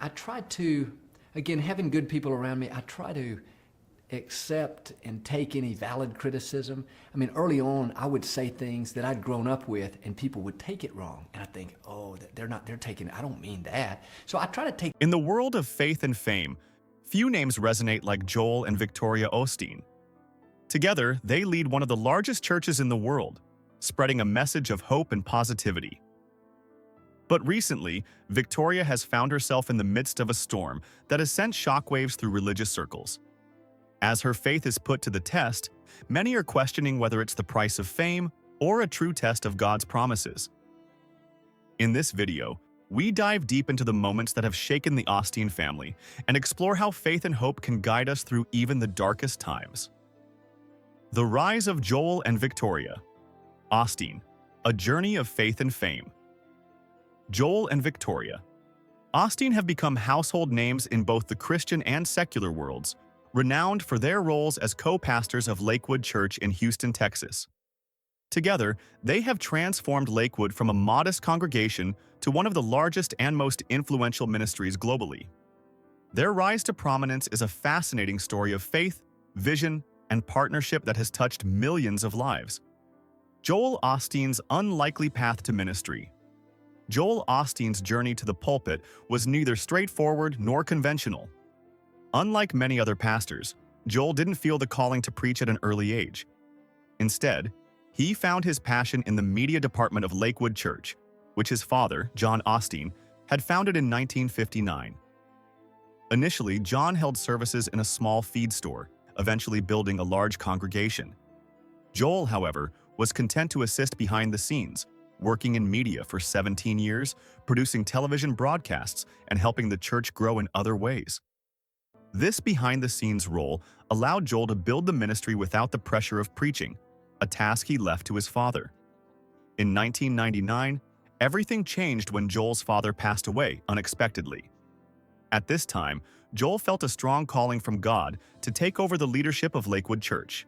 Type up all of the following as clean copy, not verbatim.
I try to, again, having good people around me, I try to accept and take any valid criticism. I mean, early on, I would say things that I'd grown up with and people would take it wrong. And I think, oh, they're taking it, I don't mean that. So I try to take. In the world of faith and fame, few names resonate like Joel and Victoria Osteen. Together, they lead one of the largest churches in the world, spreading a message of hope and positivity. But recently, Victoria has found herself in the midst of a storm that has sent shockwaves through religious circles. As her faith is put to the test, many are questioning whether it's the price of fame or a true test of God's promises. In this video, we dive deep into the moments that have shaken the Osteen family and explore how faith and hope can guide us through even the darkest times. The Rise of Joel and Victoria. Osteen, a journey of faith and fame. Joel and Victoria. Osteen have become household names in both the Christian and secular worlds, renowned for their roles as co-pastors of Lakewood Church in Houston, Texas. Together, they have transformed Lakewood from a modest congregation to one of the largest and most influential ministries globally. Their rise to prominence is a fascinating story of faith, vision, and partnership that has touched millions of lives. Joel Osteen's unlikely path to ministry. Joel Osteen's journey to the pulpit was neither straightforward nor conventional. Unlike many other pastors, Joel didn't feel the calling to preach at an early age. Instead, he found his passion in the media department of Lakewood Church, which his father, John Osteen, had founded in 1959. Initially, John held services in a small feed store, eventually building a large congregation. Joel, however, was content to assist behind the scenes, working in media for 17 years, producing television broadcasts, and helping the church grow in other ways. This behind-the-scenes role allowed Joel to build the ministry without the pressure of preaching, a task he left to his father. In 1999, everything changed when Joel's father passed away unexpectedly. At this time, Joel felt a strong calling from God to take over the leadership of Lakewood Church.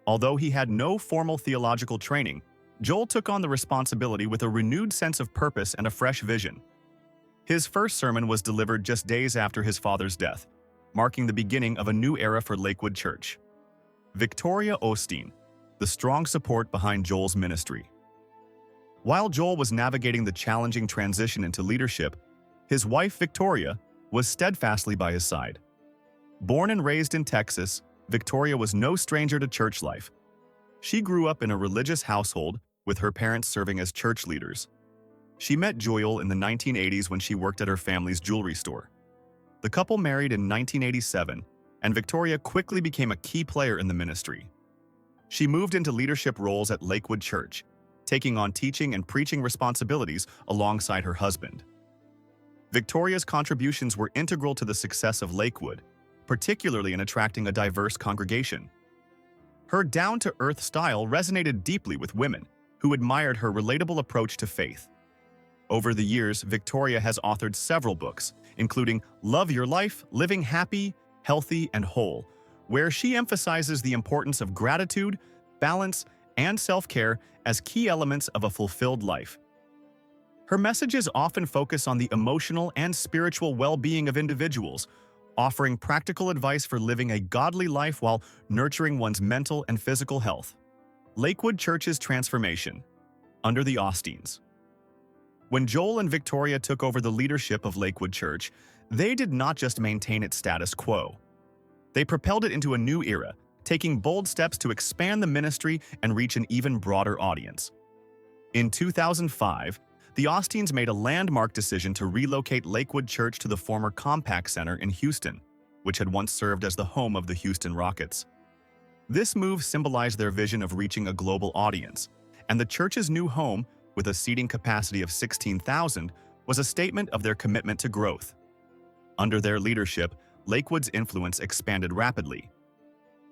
Although he had no formal theological training, Joel took on the responsibility with a renewed sense of purpose and a fresh vision. His first sermon was delivered just days after his father's death, marking the beginning of a new era for Lakewood Church. Victoria Osteen, the strong support behind Joel's ministry. While Joel was navigating the challenging transition into leadership, his wife Victoria was steadfastly by his side. Born and raised in Texas, Victoria was no stranger to church life. She grew up in a religious household, with her parents serving as church leaders. She met Joel in the 1980s when she worked at her family's jewelry store. The couple married in 1987, and Victoria quickly became a key player in the ministry. She moved into leadership roles at Lakewood Church, taking on teaching and preaching responsibilities alongside her husband. Victoria's contributions were integral to the success of Lakewood, particularly in attracting a diverse congregation. Her down-to-earth style resonated deeply with women, who admired her relatable approach to faith. Over the years, Victoria has authored several books, including Love Your Life, Living Happy, Healthy, and Whole, where she emphasizes the importance of gratitude, balance, and self-care as key elements of a fulfilled life. Her messages often focus on the emotional and spiritual well-being of individuals, offering practical advice for living a godly life while nurturing one's mental and physical health. Lakewood Church's transformation. Under the Osteens. When Joel and Victoria took over the leadership of Lakewood Church, they did not just maintain its status quo. They propelled it into a new era, taking bold steps to expand the ministry and reach an even broader audience. In 2005, the Osteens made a landmark decision to relocate Lakewood Church to the former Compaq Center in Houston, which had once served as the home of the Houston Rockets. This move symbolized their vision of reaching a global audience, and the church's new home, with a seating capacity of 16,000, was a statement of their commitment to growth. Under their leadership, Lakewood's influence expanded rapidly.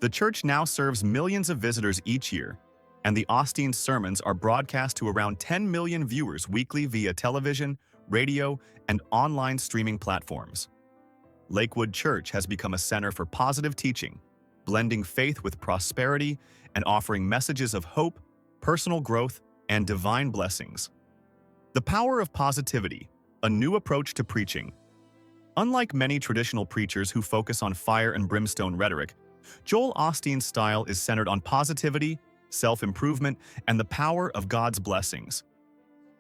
The church now serves millions of visitors each year, and the Osteen sermons are broadcast to around 10 million viewers weekly via television, radio, and online streaming platforms. Lakewood Church has become a center for positive teaching, blending faith with prosperity and offering messages of hope, personal growth, and divine blessings. The power of positivity, a new approach to preaching. Unlike many traditional preachers who focus on fire and brimstone rhetoric, Joel Osteen's style is centered on positivity, self-improvement, and the power of God's blessings.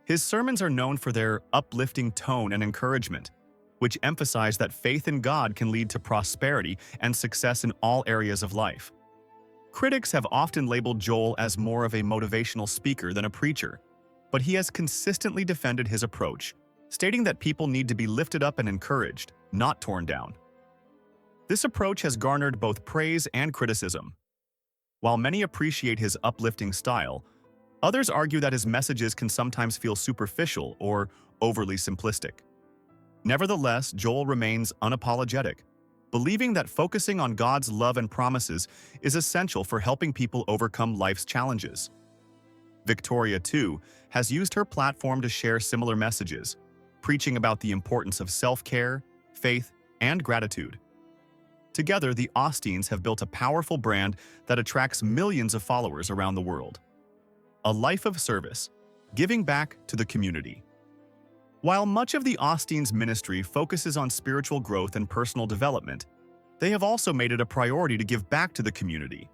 His sermons are known for their uplifting tone and encouragement, which emphasize that faith in God can lead to prosperity and success in all areas of life. Critics have often labeled Joel as more of a motivational speaker than a preacher, but he has consistently defended his approach, stating that people need to be lifted up and encouraged, not torn down. This approach has garnered both praise and criticism. While many appreciate his uplifting style, others argue that his messages can sometimes feel superficial or overly simplistic. Nevertheless, Joel remains unapologetic, believing that focusing on God's love and promises is essential for helping people overcome life's challenges. Victoria, too, has used her platform to share similar messages, preaching about the importance of self-care, faith, and gratitude. Together, the Osteens have built a powerful brand that attracts millions of followers around the world. A life of service, giving back to the community. While much of the Osteens' ministry focuses on spiritual growth and personal development, they have also made it a priority to give back to the community.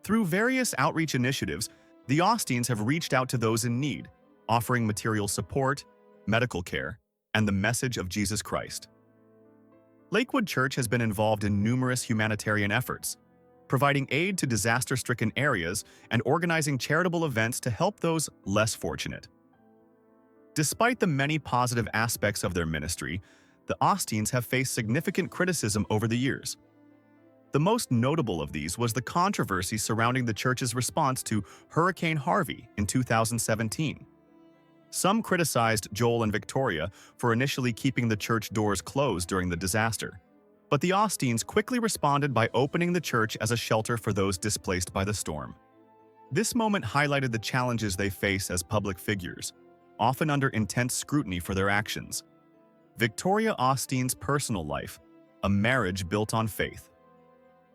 Through various outreach initiatives, the Osteens have reached out to those in need, offering material support, medical care, and the message of Jesus Christ. Lakewood Church has been involved in numerous humanitarian efforts, providing aid to disaster-stricken areas and organizing charitable events to help those less fortunate. Despite the many positive aspects of their ministry, the Osteens have faced significant criticism over the years. The most notable of these was the controversy surrounding the church's response to Hurricane Harvey in 2017. Some criticized Joel and Victoria for initially keeping the church doors closed during the disaster, but the Osteens quickly responded by opening the church as a shelter for those displaced by the storm. This moment highlighted the challenges they face as public figures, often under intense scrutiny for their actions. Victoria Osteen's personal life, a marriage built on faith.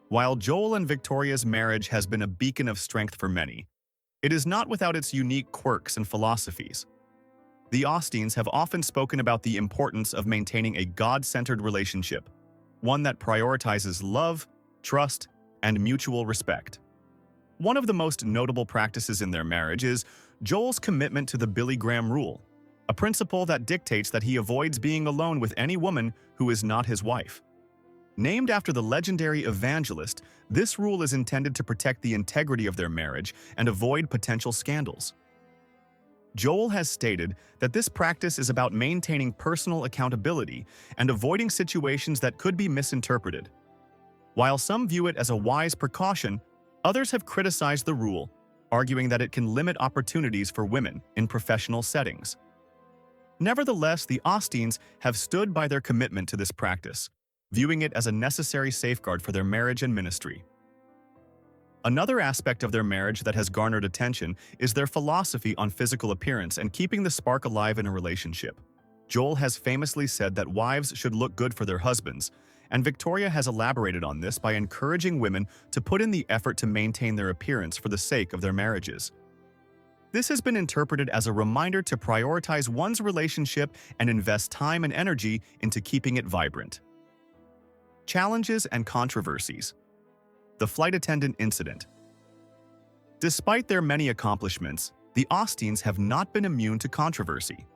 While Joel and Victoria's marriage has been a beacon of strength for many, it is not without its unique quirks and philosophies. The Osteens have often spoken about the importance of maintaining a God-centered relationship, one that prioritizes love, trust, and mutual respect. One of the most notable practices in their marriage is Joel's commitment to the Billy Graham rule, a principle that dictates that he avoids being alone with any woman who is not his wife. Named after the legendary evangelist, this rule is intended to protect the integrity of their marriage and avoid potential scandals. Joel has stated that this practice is about maintaining personal accountability and avoiding situations that could be misinterpreted. While some view it as a wise precaution, others have criticized the rule, arguing that it can limit opportunities for women in professional settings. Nevertheless, the Osteens have stood by their commitment to this practice, viewing it as a necessary safeguard for their marriage and ministry. Another aspect of their marriage that has garnered attention is their philosophy on physical appearance and keeping the spark alive in a relationship. Joel has famously said that wives should look good for their husbands, and Victoria has elaborated on this by encouraging women to put in the effort to maintain their appearance for the sake of their marriages. This has been interpreted as a reminder to prioritize one's relationship and invest time and energy into keeping it vibrant. Challenges and controversies. The flight attendant incident. Despite their many accomplishments, the Osteens have not been immune to controversy.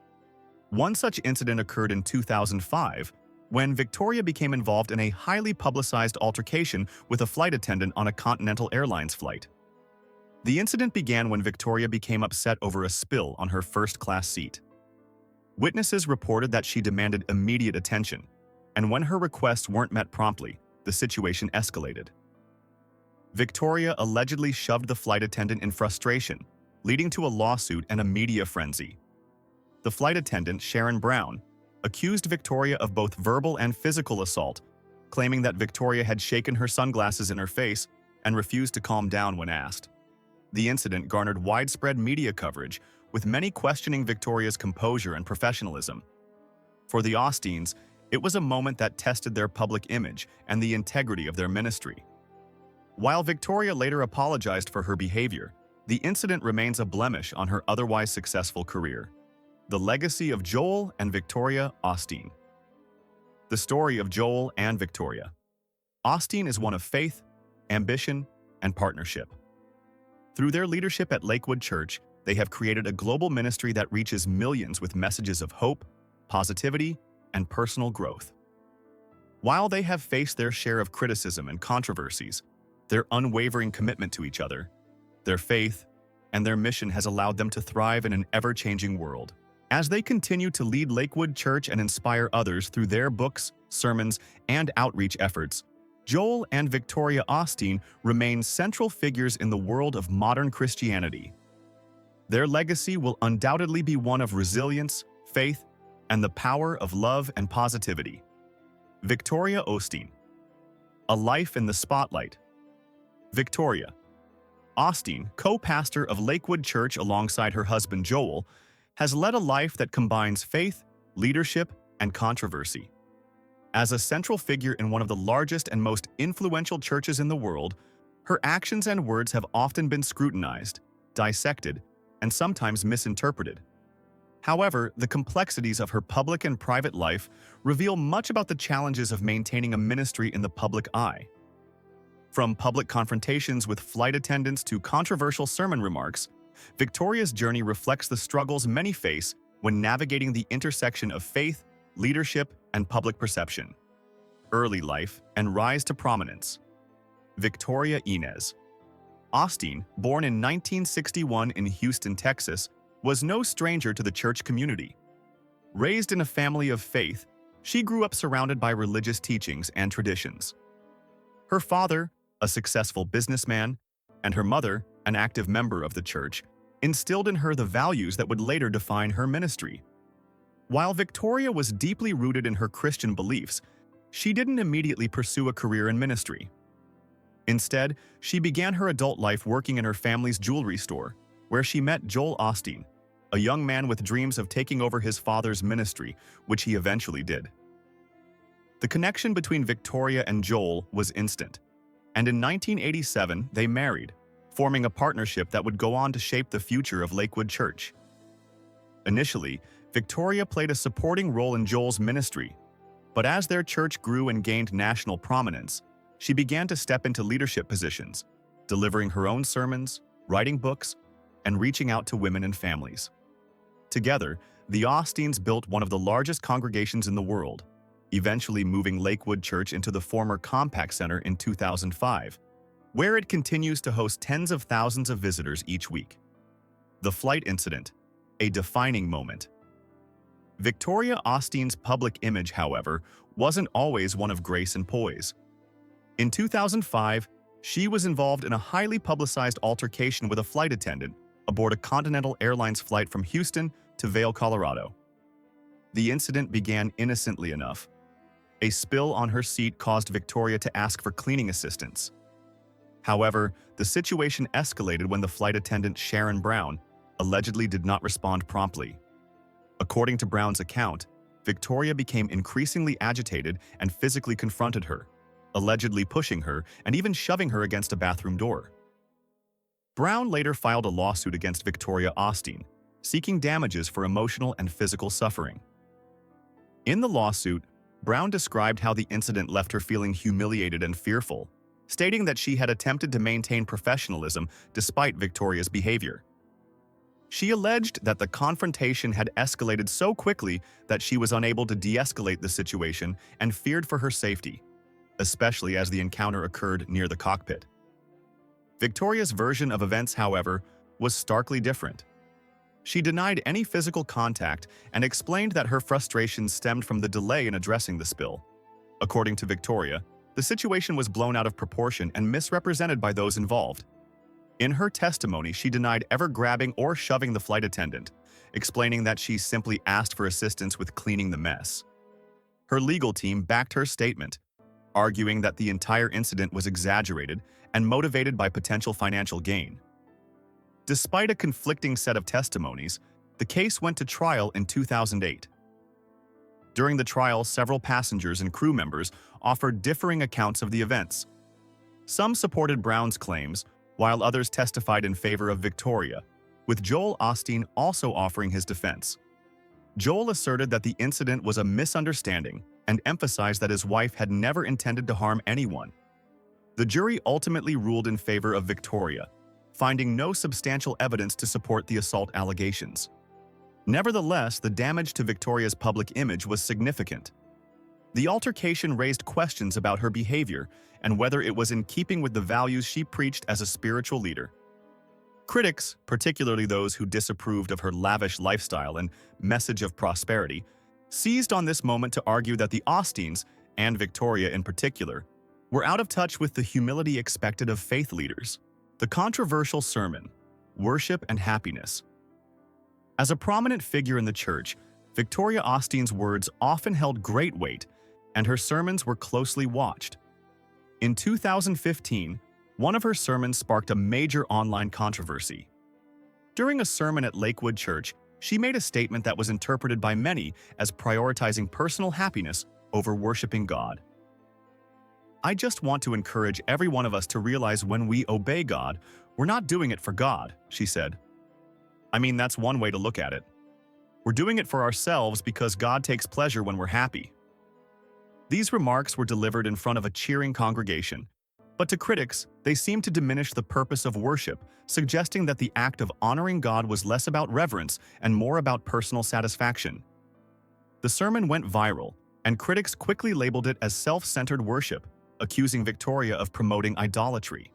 One such incident occurred in 2005 when Victoria became involved in a highly publicized altercation with a flight attendant on a Continental Airlines flight. The incident began when Victoria became upset over a spill on her first-class seat. Witnesses reported that she demanded immediate attention, and when her requests weren't met promptly, the situation escalated. Victoria allegedly shoved the flight attendant in frustration, leading to a lawsuit and a media frenzy. The flight attendant, Sharon Brown, accused Victoria of both verbal and physical assault, claiming that Victoria had shaken her sunglasses in her face and refused to calm down when asked. The incident garnered widespread media coverage, with many questioning Victoria's composure and professionalism. For the Osteens, it was a moment that tested their public image and the integrity of their ministry. While Victoria later apologized for her behavior, the incident remains a blemish on her otherwise successful career. The legacy of Joel and Victoria Osteen. The story of Joel and Victoria. Osteen is one of faith, ambition, and partnership. Through their leadership at Lakewood Church, they have created a global ministry that reaches millions with messages of hope, positivity, and personal growth. While they have faced their share of criticism and controversies, their unwavering commitment to each other, their faith, and their mission has allowed them to thrive in an ever-changing world. As they continue to lead Lakewood Church and inspire others through their books, sermons, and outreach efforts, Joel and Victoria Osteen remain central figures in the world of modern Christianity. Their legacy will undoubtedly be one of resilience, faith, and the power of love and positivity. Victoria Osteen. A life in the spotlight. Victoria Osteen, co-pastor of Lakewood Church alongside her husband Joel, has led a life that combines faith, leadership, and controversy. As a central figure in one of the largest and most influential churches in the world, her actions and words have often been scrutinized, dissected, and sometimes misinterpreted. However, the complexities of her public and private life reveal much about the challenges of maintaining a ministry in the public eye. From public confrontations with flight attendants to controversial sermon remarks, Victoria's journey reflects the struggles many face when navigating the intersection of faith, leadership, and public perception. Early life and rise to prominence. Victoria Inez Osteen, born in 1961 in Houston, Texas, was no stranger to the church community. Raised in a family of faith, she grew up surrounded by religious teachings and traditions. Her father, a successful businessman, and her mother, an active member of the church, instilled in her the values that would later define her ministry. While Victoria was deeply rooted in her Christian beliefs, she didn't immediately pursue a career in ministry. Instead, she began her adult life working in her family's jewelry store, where she met Joel Osteen, a young man with dreams of taking over his father's ministry, which he eventually did. The connection between Victoria and Joel was instant, and in 1987 they married, forming a partnership that would go on to shape the future of Lakewood Church. Initially, Victoria played a supporting role in Joel's ministry, but as their church grew and gained national prominence, she began to step into leadership positions, delivering her own sermons, writing books, and reaching out to women and families. Together, the Osteens built one of the largest congregations in the world, eventually moving Lakewood Church into the former Compaq Center in 2005, where it continues to host tens of thousands of visitors each week. The flight incident, a defining moment. Victoria Osteen's public image, however, wasn't always one of grace and poise. In 2005, she was involved in a highly publicized altercation with a flight attendant aboard a Continental Airlines flight from Houston to Vail, Colorado. The incident began innocently enough. A spill on her seat caused Victoria to ask for cleaning assistance. However, the situation escalated when the flight attendant, Sharon Brown, allegedly did not respond promptly. According to Brown's account, Victoria became increasingly agitated and physically confronted her, allegedly pushing her and even shoving her against a bathroom door. Brown later filed a lawsuit against Victoria Osteen, seeking damages for emotional and physical suffering. In the lawsuit, Brown described how the incident left her feeling humiliated and fearful, stating that she had attempted to maintain professionalism despite Victoria's behavior. She alleged that the confrontation had escalated so quickly that she was unable to de-escalate the situation and feared for her safety, especially as the encounter occurred near the cockpit. Victoria's version of events, however, was starkly different. She denied any physical contact and explained that her frustration stemmed from the delay in addressing the spill. According to Victoria, the situation was blown out of proportion and misrepresented by those involved. In her testimony, she denied ever grabbing or shoving the flight attendant, explaining that she simply asked for assistance with cleaning the mess. Her legal team backed her statement, arguing that the entire incident was exaggerated and motivated by potential financial gain. Despite a conflicting set of testimonies, the case went to trial in 2008. During the trial, several passengers and crew members offered differing accounts of the events. Some supported Brown's claims, while others testified in favor of Victoria, with Joel Osteen also offering his defense. Joel asserted that the incident was a misunderstanding and emphasized that his wife had never intended to harm anyone. The jury ultimately ruled in favor of Victoria, finding no substantial evidence to support the assault allegations. Nevertheless, the damage to Victoria's public image was significant. The altercation raised questions about her behavior and whether it was in keeping with the values she preached as a spiritual leader. Critics, particularly those who disapproved of her lavish lifestyle and message of prosperity, seized on this moment to argue that the Osteens, and Victoria in particular, were out of touch with the humility expected of faith leaders. The controversial sermon, Worship and Happiness. As a prominent figure in the church, Victoria Osteen's words often held great weight, and her sermons were closely watched. In 2015, one of her sermons sparked a major online controversy. During a sermon at Lakewood Church, she made a statement that was interpreted by many as prioritizing personal happiness over worshiping God. "I just want to encourage every one of us to realize when we obey God, we're not doing it for God," she said. "I mean, that's one way to look at it. We're doing it for ourselves because God takes pleasure when we're happy." These remarks were delivered in front of a cheering congregation, but to critics, they seemed to diminish the purpose of worship, suggesting that the act of honoring God was less about reverence and more about personal satisfaction. The sermon went viral, and critics quickly labeled it as self-centered worship, accusing Victoria of promoting idolatry.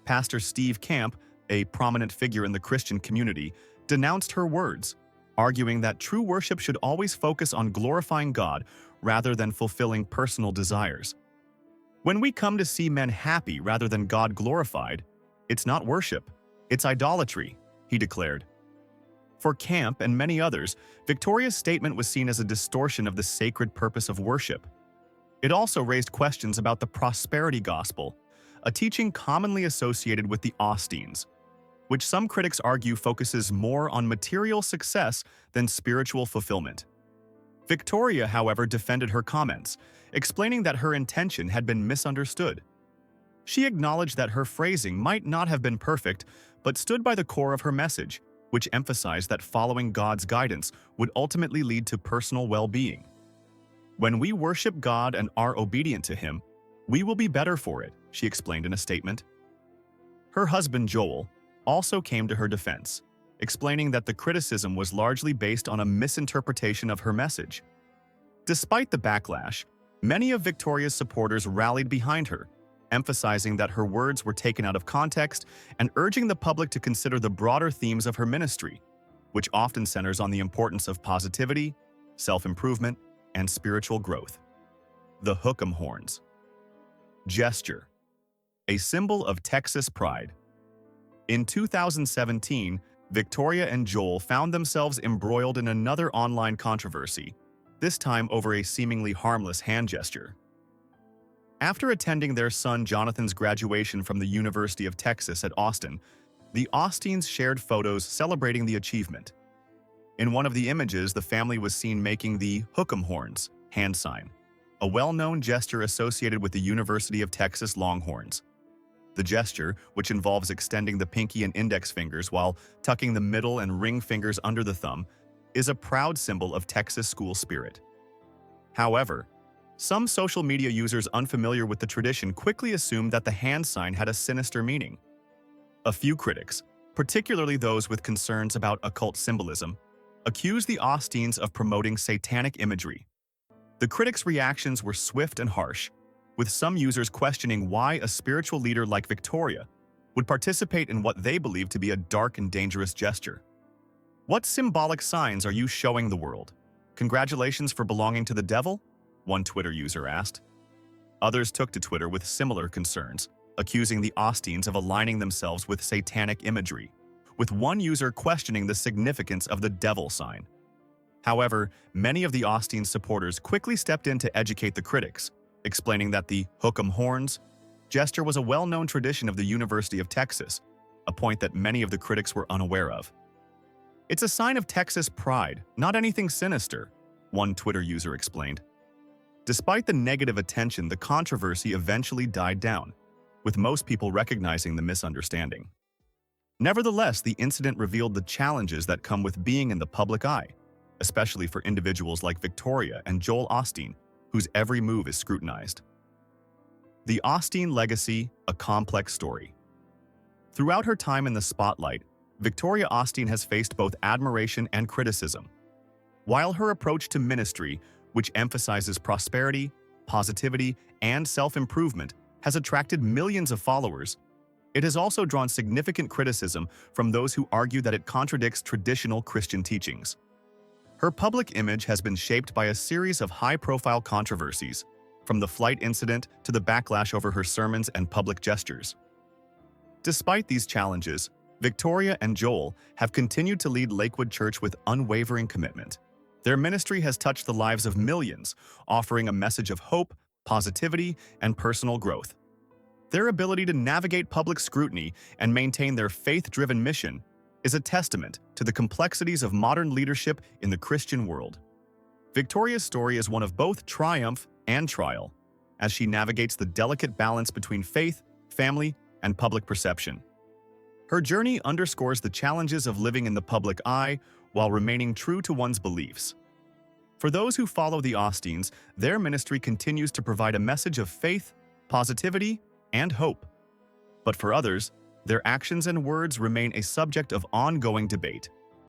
Pastor Steve Camp, a prominent figure in the Christian community, denounced her words, arguing that true worship should always focus on glorifying God rather than fulfilling personal desires. "When we come to see men happy rather than God glorified, it's not worship, it's idolatry," he declared. For Camp and many others, Victoria's statement was seen as a distortion of the sacred purpose of worship. It also raised questions about the prosperity gospel, a teaching commonly associated with the Osteens, which some critics argue focuses more on material success than spiritual fulfillment. Victoria, however, defended her comments, explaining that her intention had been misunderstood. She acknowledged that her phrasing might not have been perfect, but stood by the core of her message, which emphasized that following God's guidance would ultimately lead to personal well-being. "When we worship God and are obedient to Him, we will be better for it," she explained in a statement. Her husband, Joel, also came to her defense, explaining that the criticism was largely based on a misinterpretation of her message. Despite the backlash, many of Victoria's supporters rallied behind her, emphasizing that her words were taken out of context and urging the public to consider the broader themes of her ministry, which often centers on the importance of positivity, self-improvement, and spiritual growth. The Hook'em Horns. Gesture. A symbol of Texas pride. In 2017, Victoria and Joel found themselves embroiled in another online controversy, this time over a seemingly harmless hand gesture. After attending their son Jonathan's graduation from the University of Texas at Austin, the Osteens shared photos celebrating the achievement. In one of the images, the family was seen making the Hook'em Horns hand sign, a well-known gesture associated with the University of Texas Longhorns. The gesture, which involves extending the pinky and index fingers while tucking the middle and ring fingers under the thumb, is a proud symbol of Texas school spirit. However, some social media users unfamiliar with the tradition quickly assumed that the hand sign had a sinister meaning. A few critics, particularly those with concerns about occult symbolism, accused the Osteens of promoting satanic imagery. The critics' reactions were swift and harsh, with some users questioning why a spiritual leader like Victoria would participate in what they believed to be a dark and dangerous gesture. "What symbolic signs are you showing the world? Congratulations for belonging to the devil?" one Twitter user asked. Others took to Twitter with similar concerns, accusing the Osteens of aligning themselves with satanic imagery, with one user questioning the significance of the devil sign. However, many of the Osteen supporters quickly stepped in to educate the critics, explaining that the Hook'em Horns gesture was a well-known tradition of the University of Texas, a point that many of the critics were unaware of. "It's a sign of Texas pride, not anything sinister," one Twitter user explained. Despite the negative attention, the controversy eventually died down, with most people recognizing the misunderstanding. Nevertheless, the incident revealed the challenges that come with being in the public eye, especially for individuals like Victoria and Joel Osteen, whose every move is scrutinized. The Osteen legacy, a complex story. Throughout her time in the spotlight, Victoria Osteen has faced both admiration and criticism. While her approach to ministry, which emphasizes prosperity, positivity, and self-improvement, has attracted millions of followers, it has also drawn significant criticism from those who argue that it contradicts traditional Christian teachings. Her public image has been shaped by a series of high-profile controversies, from the flight incident to the backlash over her sermons and public gestures. Despite these challenges, Victoria and Joel have continued to lead Lakewood Church with unwavering commitment. Their ministry has touched the lives of millions, offering a message of hope, positivity, and personal growth. Their ability to navigate public scrutiny and maintain their faith-driven mission is a testament to the complexities of modern leadership in the Christian world. Victoria's story is one of both triumph and trial, as she navigates the delicate balance between faith, family, and public perception. Her journey underscores the challenges of living in the public eye while remaining true to one's beliefs. For those who follow the Osteens, their ministry continues to provide a message of faith, positivity, and hope. But for others, their actions and words remain a subject of ongoing debate.